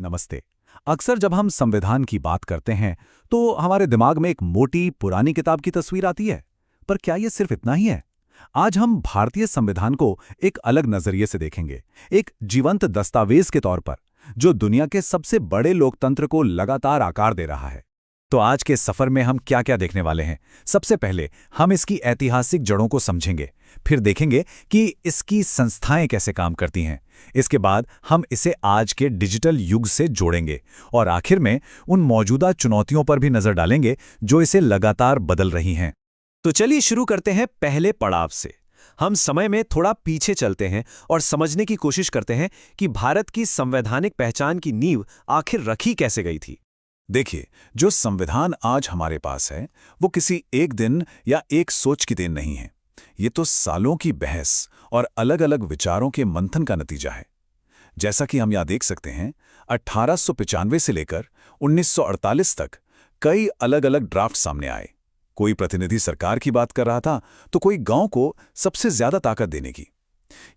नमस्ते। अक्सर जब हम संविधान की बात करते हैं तो हमारे दिमाग में एक मोटी पुरानी किताब की तस्वीर आती है। पर क्या ये सिर्फ इतना ही है? आज हम भारतीय संविधान को एक अलग नजरिए से देखेंगे, एक जीवंत दस्तावेज के तौर पर, जो दुनिया के सबसे बड़े लोकतंत्र को लगातार आकार दे रहा है। तो आज के सफर में हम क्या क्या देखने वाले हैं? सबसे पहले हम इसकी ऐतिहासिक जड़ों को समझेंगे, फिर देखेंगे कि इसकी संस्थाएं कैसे काम करती हैं। इसके बाद हम इसे आज के डिजिटल युग से जोड़ेंगे और आखिर में उन मौजूदा चुनौतियों पर भी नजर डालेंगे जो इसे लगातार बदल रही हैं। तो चलिए शुरू करते हैं पहले पड़ाव से। हम समय में थोड़ा पीछे चलते हैं और समझने की कोशिश करते हैं कि भारत की संवैधानिक पहचान की नींव आखिर रखी कैसे गई थी। देखिए, जो संविधान आज हमारे पास है वो किसी एक दिन या एक सोच की देन नहीं है। ये तो सालों की बहस और अलग-अलग विचारों के मंथन का नतीजा है। जैसा कि हम यहाँ देख सकते हैं, 1895 से लेकर 1948 तक कई अलग-अलग ड्राफ्ट सामने आए। कोई प्रतिनिधि सरकार की बात कर रहा था तो कोई गांव को सबसे ज्यादा ताकत देने की।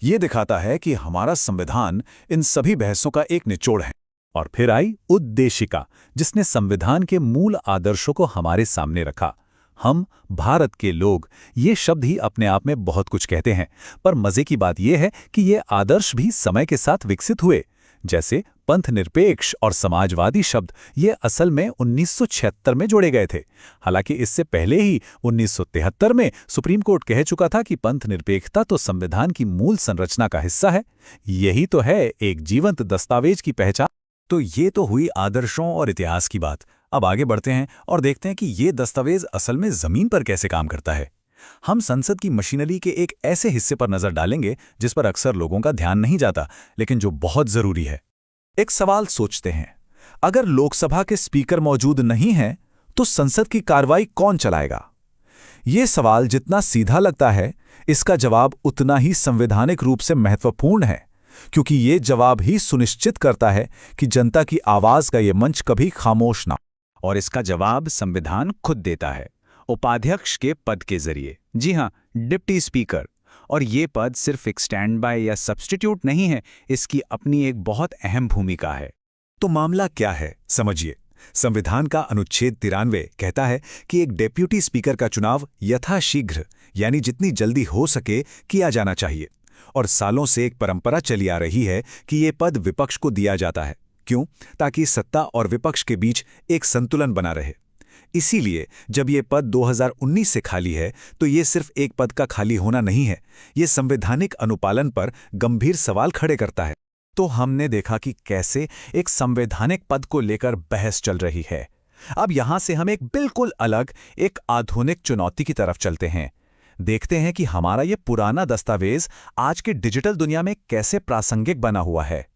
ये दिखाता है कि हमारा संविधान इन सभी बहसों का एक निचोड़ है। और फिर आई उद्देशिका, जिसने संविधान के मूल आदर्शों को हमारे सामने रखा। हम भारत के लोग, ये शब्द ही अपने आप में बहुत कुछ कहते हैं, पर मजे की बात यह है कि ये आदर्श भी समय के साथ विकसित हुए। जैसे पंथनिरपेक्ष और समाजवादी शब्द ये असल में 1976 में जोड़े गए थे। हालांकि इससे पहले ही 1973 में सुप्रीम कोर्ट कह चुका था कि पंथनिरपेक्षता तो संविधान की मूल संरचना का हिस्सा है। यही तो है एक जीवंत दस्तावेज की पहचान। तो ये तो हुई आदर्शों और इतिहास की बात। अब आगे बढ़ते हैं और देखते हैं कि ये दस्तावेज असल में जमीन पर कैसे काम करता है। हम संसद की मशीनरी के एक ऐसे हिस्से पर नजर डालेंगे जिस पर अक्सर लोगों का ध्यान नहीं जाता, लेकिन जो बहुत जरूरी है। एक सवाल सोचते हैं, अगर लोकसभा के स्पीकर मौजूद नहीं हैं तो संसद की कार्रवाई कौन चलाएगा? ये सवाल जितना सीधा लगता है, इसका जवाब उतना ही संवैधानिक रूप से महत्वपूर्ण है, क्योंकि ये जवाब ही सुनिश्चित करता है कि जनता की आवाज का ये मंच कभी खामोश ना। और इसका जवाब संविधान खुद देता है, उपाध्यक्ष के पद के जरिए। जी हां, डिप्टी स्पीकर। और ये पद सिर्फ एक स्टैंड बाय या सब्स्टिट्यूट नहीं है, इसकी अपनी एक बहुत अहम भूमिका है। तो मामला क्या है, समझिए। संविधान का अनुच्छेद 93 कहता है कि एक डेप्यूटी स्पीकर का चुनाव यथाशीघ्र, यानी जितनी जल्दी हो सके, किया जाना चाहिए। और सालों से एक परंपरा चली आ रही है कि ये पद विपक्ष को दिया जाता है। क्यों? ताकि सत्ता और विपक्ष के बीच एक संतुलन बना रहे। इसीलिए जब ये पद 2019 से खाली है तो ये सिर्फ एक पद का खाली होना नहीं है, ये संवैधानिक अनुपालन पर गंभीर सवाल खड़े करता है। तो हमने देखा कि कैसे एक संवैधानिक पद को लेकर बहस चल रही है। अब यहां से हम एक बिल्कुल अलग, एक आधुनिक चुनौती की तरफ चलते हैं। देखते हैं कि हमारा ये पुराना दस्तावेज आज के डिजिटल दुनिया में कैसे प्रासंगिक बना हुआ है।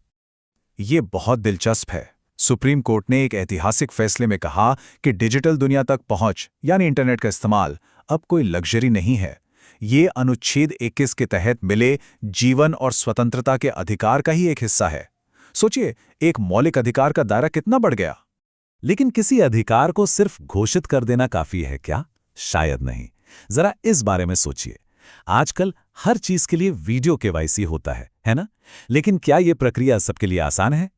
ये बहुत दिलचस्प है। सुप्रीम कोर्ट ने एक ऐतिहासिक फैसले में कहा कि डिजिटल दुनिया तक पहुंच, यानी इंटरनेट का इस्तेमाल, अब कोई लग्जरी नहीं है। ये अनुच्छेद 21 के तहत मिले जीवन और स्वतंत्रता के अधिकार का ही एक हिस्सा है। सोचिए, एक मौलिक अधिकार का दायरा कितना बढ़ गया। लेकिन किसी अधिकार को सिर्फ घोषित कर देना काफी है क्या? शायद नहीं। जरा इस बारे में सोचिए। आजकल हर चीज के लिए वीडियो केवाईसी होता है ना? लेकिन क्या यह प्रक्रिया सबके लिए आसान है?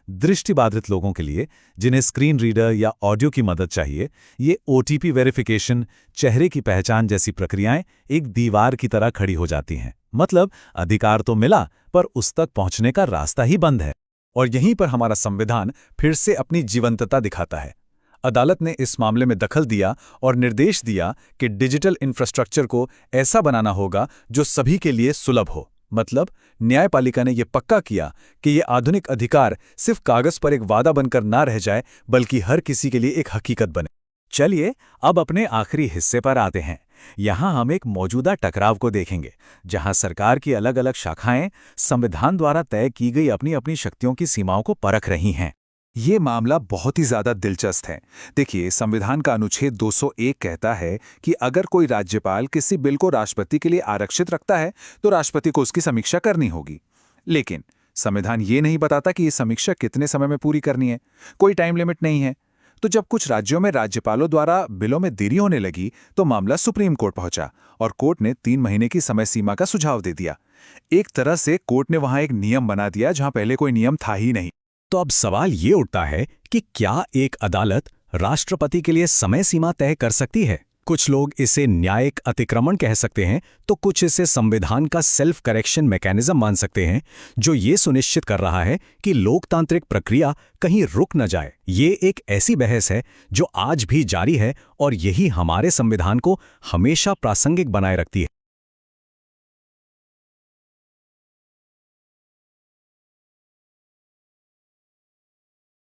दृष्टिबाधित लोगों के लिए, जिन्हें स्क्रीन रीडर या ऑडियो की मदद चाहिए, ये ओटीपी वेरिफिकेशन, चेहरे की पहचान जैसी प्रक्रियाएं एक दीवार की तरह खड़ी हो जाती हैं। मतलब अधिकार तो मिला, पर उस तक पहुंचने का रास्ता ही बंद है। और यहीं पर हमारा संविधान फिर से अपनी जीवंतता दिखाता है। अदालत ने इस मामले में दखल दिया और निर्देश दिया कि डिजिटल इंफ्रास्ट्रक्चर को ऐसा बनाना होगा जो सभी के लिए सुलभ हो। मतलब न्यायपालिका ने यह पक्का किया कि ये आधुनिक अधिकार सिर्फ कागज पर एक वादा बनकर ना रह जाए, बल्कि हर किसी के लिए एक हकीकत बने। चलिए अब अपने आखिरी हिस्से पर आते हैं। यहाँ हम एक मौजूदा टकराव को देखेंगे, जहाँ सरकार की अलग-अलग शाखाएं संविधान द्वारा तय की गई अपनी अपनी शक्तियों की सीमाओं को परख रही हैं। ये मामला बहुत ही ज्यादा दिलचस्प है। देखिए, संविधान का अनुच्छेद 201 कहता है कि अगर कोई राज्यपाल किसी बिल को राष्ट्रपति के लिए आरक्षित रखता है तो राष्ट्रपति को उसकी समीक्षा करनी होगी। लेकिन संविधान ये नहीं बताता कि ये समीक्षा कितने समय में पूरी करनी है। कोई टाइम लिमिट नहीं है। तो जब कुछ राज्यों में राज्यपालों द्वारा बिलों में देरी होने लगी तो मामला सुप्रीम कोर्ट पहुंचा और कोर्ट ने 3 महीने की समय सीमा का सुझाव दे दिया। एक तरह से कोर्ट ने वहां एक नियम बना दिया जहां पहले कोई नियम था ही नहीं। तो अब सवाल ये उठता है कि क्या एक अदालत राष्ट्रपति के लिए समय सीमा तय कर सकती है? कुछ लोग इसे न्यायिक अतिक्रमण कह सकते हैं, तो कुछ इसे संविधान का सेल्फ करेक्शन मैकेनिज्म मान सकते हैं, जो ये सुनिश्चित कर रहा है कि लोकतांत्रिक प्रक्रिया कहीं रुक न जाए। ये एक ऐसी बहस है जो आज भी जारी है और यही हमारे संविधान को हमेशा प्रासंगिक बनाए रखती है।